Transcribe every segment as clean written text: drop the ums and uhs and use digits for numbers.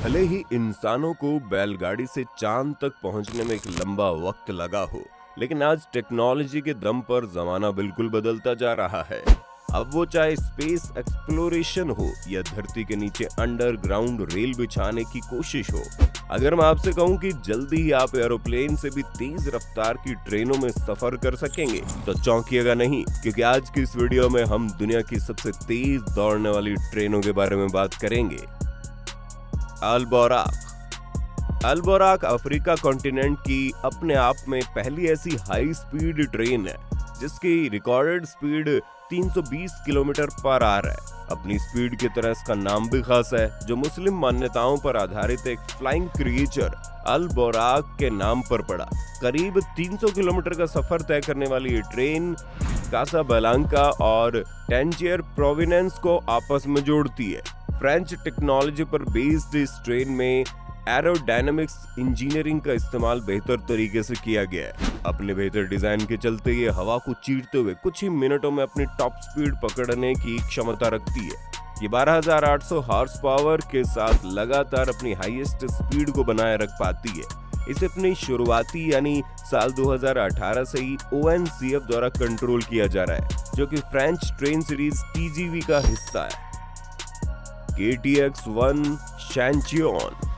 भले ही इंसानों को बैलगाड़ी से चांद तक पहुंचने में एक लंबा वक्त लगा हो, लेकिन आज टेक्नोलॉजी के दम पर जमाना बिल्कुल बदलता जा रहा है। अब वो चाहे स्पेस एक्सप्लोरेशन हो या धरती के नीचे अंडरग्राउंड रेल बिछाने की कोशिश हो। अगर मैं आपसे कहूं कि जल्दी ही आप एरोप्लेन से भी तेज रफ्तार की ट्रेनों में सफर कर सकेंगे, तो चौंकिएगा नहीं, क्योंकि आज की इस वीडियो में हम दुनिया की सबसे तेज दौड़ने वाली ट्रेनों के बारे में बात करेंगे। अल-बोराक अफ्रीका कॉन्टिनेंट की अपने आप में पहली ऐसी हाई स्पीड ट्रेन है जिसकी recorded speed 320 kilometre per hour है। अपनी स्पीड की तरह इसका नाम भी खास है, जो मुस्लिम मान्यताओं पर आधारित एक फ्लाइंग क्रिएचर अल-बोराक के नाम पर पड़ा। करीब 300 किलोमीटर का सफर तय करने वाली ये ट्रेन कासाब्लांका और टैंजियर प्रोविडेंस को आपस में जोड़ती है। फ्रेंच टेक्नोलॉजी पर बेस्ड इस ट्रेन में एरोडायनामिक्स इंजीनियरिंग का इस्तेमाल बेहतर तरीके से किया गया है। अपने बेहतर डिजाइन के चलते ये हवा को चीरते हुए कुछ ही मिनटों में अपनी टॉप स्पीड पकड़ने की क्षमता रखती है। ये 12,800 हॉर्स पावर के साथ लगातार अपनी हाईएस्ट स्पीड को बनाए रख पाती है। इसे अपनी शुरुआती यानी साल 2018 से ही ONCF द्वारा कंट्रोल किया जा रहा है, जो कि फ्रेंच ट्रेन सीरीज TGV का हिस्सा है। KTX-1 शैंचियोन।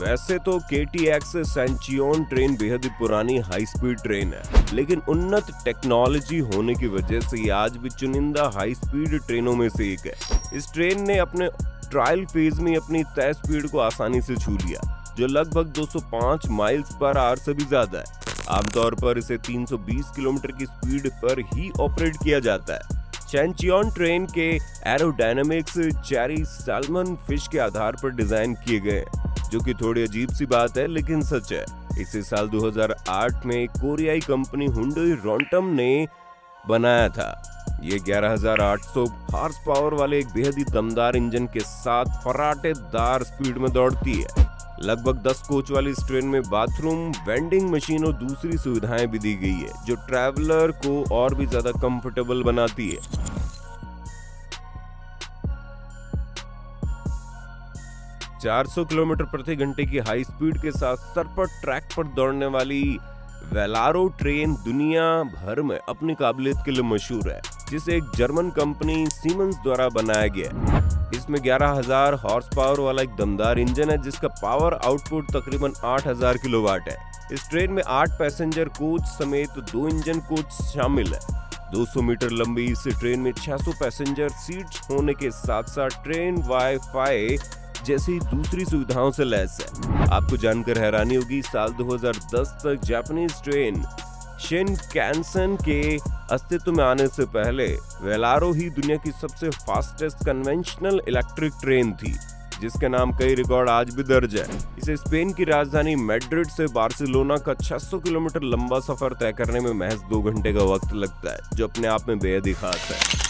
वैसे तो KTX शैंचियोन ट्रेन बेहद ही पुरानी हाई स्पीड ट्रेन है, लेकिन उन्नत टेक्नोलॉजी होने की वजह से ये आज भी चुनिंदा हाई स्पीड ट्रेनों में से एक है। इस ट्रेन ने अपने ट्रायल फेज में अपनी तय स्पीड को आसानी से छू लिया, जो लगभग 205 माइल्स पर आवर से भी ज्यादा है। आमतौर पर इसे 320 किलोमीटर की स्पीड पर ही ऑपरेट किया जाता है। शैंचियोन ट्रेन के एरोडायनामिक्स चेरी सैल्मन फिश के आधार पर डिजाइन किए गए हैं, जो कि थोड़ी अजीब सी बात है लेकिन सच है। इसे साल 2008 में कोरियाई कंपनी हुंडई रोंटम ने बनाया था। ये 11,800 हॉर्स पावर वाले एक बेहद ही दमदार इंजन के साथ फराटेदार स्पीड में दौड़ती है। लगभग 10 कोच वाली इस ट्रेन में बाथरूम, वेंडिंग मशीन और दूसरी सुविधाएं भी दी गई है, जो ट्रैवलर को और भी ज्यादा कंफर्टेबल बनाती है। 400 किलोमीटर प्रति घंटे की हाई स्पीड के साथ सरपट ट्रैक पर दौड़ने वाली वेलारो ट्रेन दुनिया भर में अपनी काबिलियत के लिए मशहूर है, जिसे एक जर्मन कंपनी सीमेंस द्वारा बनाया गया है। इसमें 11,000 हॉर्स पावर वाला एक दमदार इंजन है, जिसका पावर आउटपुट तकरीबन 8,000 किलोवाट है। इस ट्रेन में 8 पैसेंजर कोच समेत 2 इंजन कोच शामिल है। 200 मीटर लंबी इस ट्रेन में 600 पैसेंजर सीट्स होने के साथ साथ ट्रेन वाईफाई जैसी दूसरी सुविधाओं से लैस है। आपको जानकर हैरानी होगी, साल 2010 तक जापानीज ट्रेन शिनकानसेन के अस्तित्व में आने से पहले वेलारो ही दुनिया की सबसे फास्टेस्ट कन्वेंशनल इलेक्ट्रिक ट्रेन थी, जिसके नाम कई रिकॉर्ड आज भी दर्ज है। इसे स्पेन की राजधानी मैड्रिड से बार्सिलोना का 600 किलोमीटर लंबा सफर तय करने में महज 2 घंटे का वक्त लगता है, जो अपने आप में बेहद ही खास है।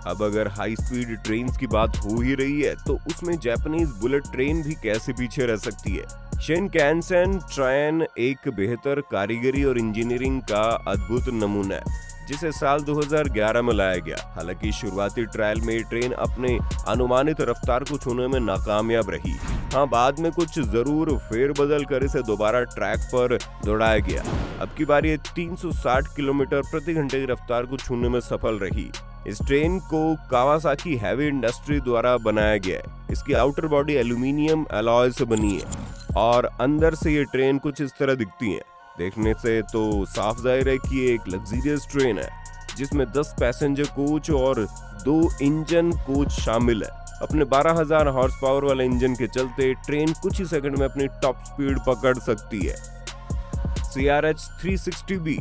अब अगर हाई स्पीड ट्रेन की बात हो ही रही है, तो उसमें जापानीज बुलेट ट्रेन भी कैसे पीछे रह सकती है। शिनकानसेन ट्रेन एक बेहतर कारीगरी और इंजीनियरिंग का अद्भुत नमूना है, जिसे साल 2011 में लाया गया। हालांकि शुरुआती ट्रायल में ट्रेन अपने अनुमानित रफ्तार को छूने में नाकामयाब रही। हाँ, बाद में कुछ जरूर फेरबदल कर इसे दोबारा ट्रैक पर दौड़ाया गया। अब की बार ये 360 किलोमीटर प्रति घंटे की रफ्तार को छूने में सफल रही। इस ट्रेन को कावासाकी हैवी इंडस्ट्री द्वारा बनाया गया है। इसकी आउटर बॉडी एल्यूमिनियम अलॉय से बनी है और अंदर से ये ट्रेन कुछ इस तरह दिखती है। देखने से तो साफ जाहिर है कि ये एक लग्जरियस ट्रेन है, जिसमें 10 पैसेंजर कोच और 2 इंजन कोच शामिल है। अपने 12,000 हॉर्स पावर वाले इंजन के चलते ट्रेन कुछ ही सेकंड में अपनी टॉप स्पीड पकड़ सकती है। CRH 360B,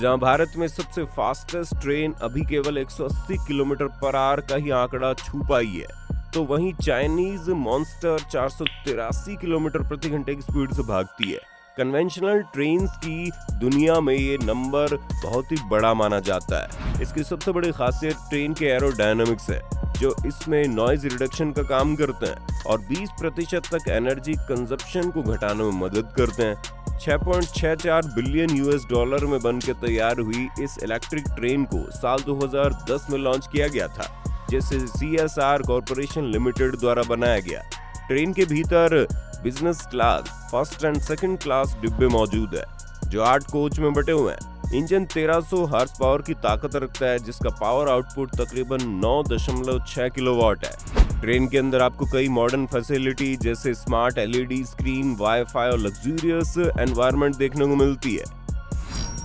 जहां भारत में सबसे फास्टेस्ट ट्रेन अभी केवल 180 किलोमीटर पर आवर का ही आंकड़ा छू पाई है, तो वहीं चाइनीज मॉन्स्टर 483 किलोमीटर प्रति घंटे की स्पीड से भागती है। कन्वेंशनल ट्रेन्स की दुनिया में ये नंबर बहुत ही बड़ा माना जाता है। इसकी सबसे बड़ी खासियत ट्रेन के एरोडायनामिक्स है, जो इसमें नॉइज रिडक्शन का काम करते हैं और 20% तक एनर्जी कंजप्शन को घटाने में मदद करते हैं। 6.64 बिलियन $US में बन के तैयार हुई इस इलेक्ट्रिक ट्रेन को साल 2010 में लॉन्च किया गया था। जिसे CSR कॉर्पोरेशन लिमिटेड द्वारा बनाया गया। ट्रेन के भीतर business class, first and second class डिब्बे मौजूद है, जो 8 कोच में बटे हुए हैं। इंजन 1300 हॉर्स पावर की ताकत रखता है, जिसका पावर आउटपुट तकरीबन 9.6 किलोवाट है। ट्रेन के अंदर आपको कई मॉडर्न फैसिलिटी जैसे स्मार्ट LED स्क्रीन, वाईफाई और लग्जूरियस एनवायरनमेंट देखने को मिलती है।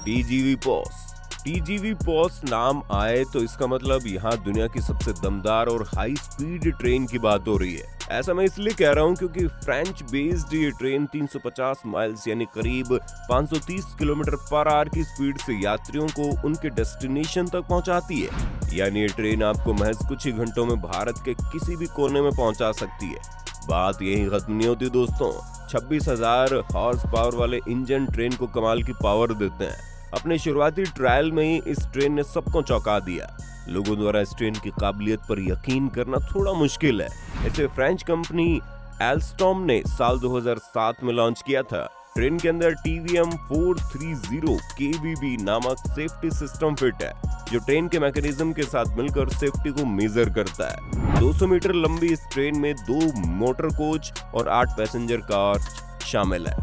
TGV POS। TGV POS नाम आए तो इसका मतलब यहाँ दुनिया की सबसे दमदार और हाई स्पीड ट्रेन की बात हो रही है। ऐसा मैं इसलिए कह रहा हूँ क्योंकि फ्रेंच बेस्ड ये ट्रेन 350 माइल्स यानी करीब 530 किलोमीटर पर आवर की स्पीड से यात्रियों को उनके डेस्टिनेशन तक पहुँचाती है। यानी ये ट्रेन आपको महज कुछ ही घंटों में भारत के किसी भी कोने में पहुँचा सकती है। बात यही खत्म नहीं होती दोस्तों। 26,000 हॉर्स पावर वाले इंजन ट्रेन को कमाल की पावर देते हैं। अपने शुरुआती ट्रायल में ही इस ट्रेन ने सबको चौंका दिया। लोगों द्वारा इस ट्रेन की काबिलियत पर यकीन करना थोड़ा मुश्किल है। इसे फ्रेंच कंपनी एल्स्टॉम ने साल 2007 में लॉन्च किया था। ट्रेन के अंदर TVM 430 KBB नामक सेफ्टी सिस्टम फिट है, जो ट्रेन के मैकेनिज्म के साथ मिलकर सेफ्टी को मेजर करता है। 200 मीटर लंबी इस ट्रेन में 2 मोटर कोच और 8 पैसेंजर कार शामिल है।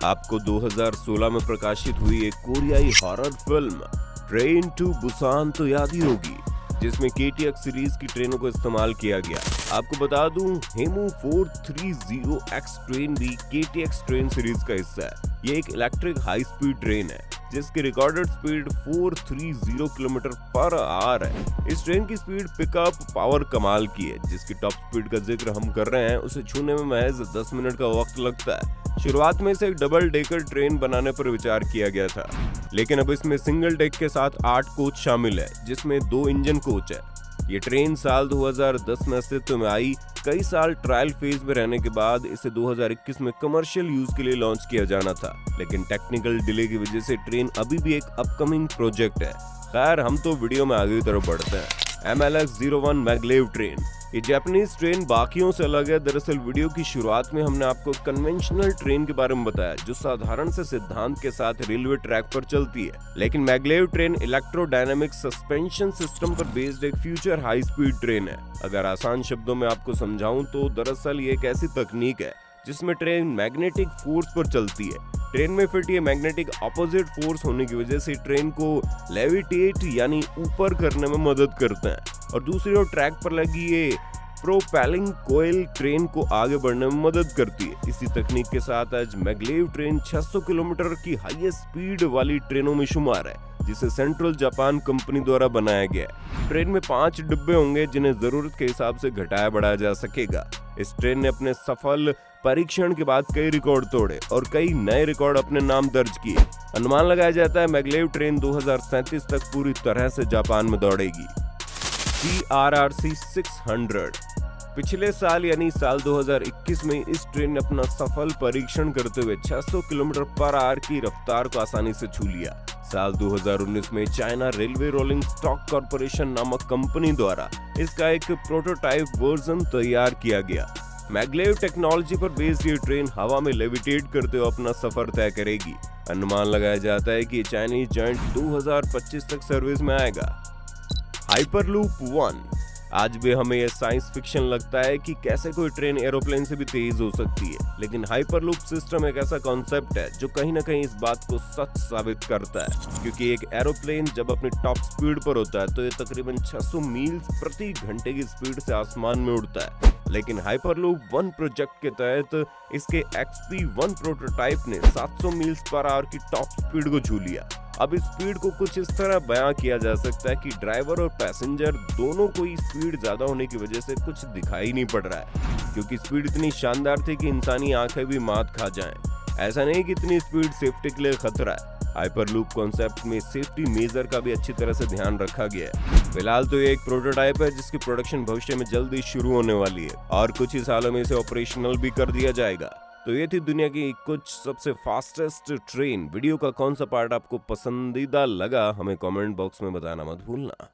आपको 2016 में प्रकाशित हुई एक कोरियाई horror film train to Busan तो याद ही होगी, जिसमें KTX सीरीज की ट्रेनों को इस्तेमाल किया गया। आपको बता दूं, हेमू 430X ट्रेन भी KTX ट्रेन सीरीज का हिस्सा है। ये एक इलेक्ट्रिक हाई स्पीड ट्रेन है, जिसकी recorded speed 430 kilometre per hour है। इस ट्रेन की स्पीड पिकअप पावर कमाल की है। जिसकी टॉप स्पीड का जिक्र हम कर रहे हैं, उसे छूने में महज 10 मिनट का वक्त लगता है। शुरुआत में इसे एक डबल डेकर ट्रेन बनाने पर विचार किया गया था, लेकिन अब इसमें सिंगल डेक के साथ 8 कोच शामिल है, जिसमें 2 इंजन कोच है। ये ट्रेन साल 2010 में अस्तित्व में आई। कई साल ट्रायल फेज में रहने के बाद इसे 2021 में कमर्शियल यूज के लिए लॉन्च किया जाना था, लेकिन टेक्निकल डिले की वजह से ट्रेन अभी भी एक अपकमिंग प्रोजेक्ट है। खैर, हम तो वीडियो में आगे की तरफ बढ़ते हैं। MLX-01 maglev train. ये जापानीज ट्रेन बाकियों से अलग है। दरअसल वीडियो की शुरुआत में हमने आपको कन्वेंशनल ट्रेन के बारे में बताया, जो साधारण से सिद्धांत के साथ रेलवे ट्रैक पर चलती है, लेकिन maglev train electrodynamic suspension system पर बेस्ड एक फ्यूचर हाई स्पीड ट्रेन है। अगर आसान शब्दों में आपको समझाऊं तो दरअसल ये एक ऐसी तकनीक है जिसमें ट्रेन मैग्नेटिक फोर्स पर चलती है। ट्रेन में फिट ये मैग्नेटिक ऑपोजिट फोर्स होने की वजह से ट्रेन को लेविटेट यानी ऊपर करने में मदद करते हैं, और दूसरी ओर ट्रैक पर लगी ये प्रोपेलिंग कोयल ट्रेन को आगे बढ़ने में मदद करती है। इसी तकनीक के साथ आज मैगलेव ट्रेन 600 किलोमीटर की हाईएस्ट स्पीड वाली ट्रेनों में शुमार है, जिसे सेंट्रल जापान कंपनी द्वारा बनाया गया है। ट्रेन में 5 डिब्बे होंगे, जिन्हें जरूरत के हिसाब से घटाया बढ़ाया जा सकेगा। इस ट्रेन ने अपने सफल परीक्षण के बाद कई रिकॉर्ड तोड़े और कई नए रिकॉर्ड अपने नाम दर्ज किए। अनुमान लगाया जाता है मैगलेव ट्रेन 2037 तक पूरी तरह से जापान में दौड़ेगी। CRRC 600। पिछले साल यानी साल 2021 में इस ट्रेन ने अपना सफल परीक्षण करते हुए 600 किलोमीटर पर आवर की रफ्तार को आसानी से छू लिया। साल 2019 में China railway rolling stock corporation नामक कंपनी द्वारा इसका एक प्रोटोटाइप वर्जन तैयार किया गया। मैगलेव टेक्नोलॉजी पर बेस्ड ये ट्रेन हवा में लेविटेट करते हुए अपना सफर तय करेगी। अनुमान लगाया जाता है कि चाइनीज जायंट 2025 तक सर्विस में आएगा। हाइपरलूप 1। आज भी हमें यह साइंस फिक्शन लगता है कि कैसे कोई ट्रेन एरोप्लेन से भी तेज हो सकती है, लेकिन हाइपरलूप सिस्टम एक ऐसा कॉन्सेप्ट है जो कहीं ना कहीं इस बात को सच साबित करता है, क्योंकि एक एरोप्लेन जब अपनी टॉप स्पीड पर होता है तो ये तकरीबन 600 मील प्रति घंटे की स्पीड से आसमान में उड़ता है। लेकिन हाइपरलूप 1 प्रोजेक्ट के तहत इसके XP1 प्रोटोटाइप ने 700 मील पर आवर की टॉप स्पीड को छू लिया। अब इस स्पीड को कुछ इस तरह बयां किया जा सकता है कि ड्राइवर और पैसेंजर दोनों को ही स्पीड ज्यादा होने की वजह से कुछ दिखाई नहीं पड़ रहा है, क्योंकि स्पीड इतनी शानदार थी कि इंसानी आंखें भी मात खा जाएं। ऐसा नहीं कि इतनी स्पीड सेफ्टी के लिए खतरा है। हाइपरलूप कॉन्सेप्ट में सेफ्टी मेजर का भी अच्छी तरह से ध्यान रखा गया है। फिलहाल तो ये एक प्रोटोटाइप है, जिसकी प्रोडक्शन भविष्य में जल्दी शुरू होने वाली है और कुछ ही सालों में इसे ऑपरेशनल भी कर दिया जाएगा। तो ये थी दुनिया की कुछ सबसे फास्टेस्ट ट्रेन। वीडियो का कौन सा पार्ट आपको पसंदीदा लगा, हमें कमेंट बॉक्स में बताना मत भूलना।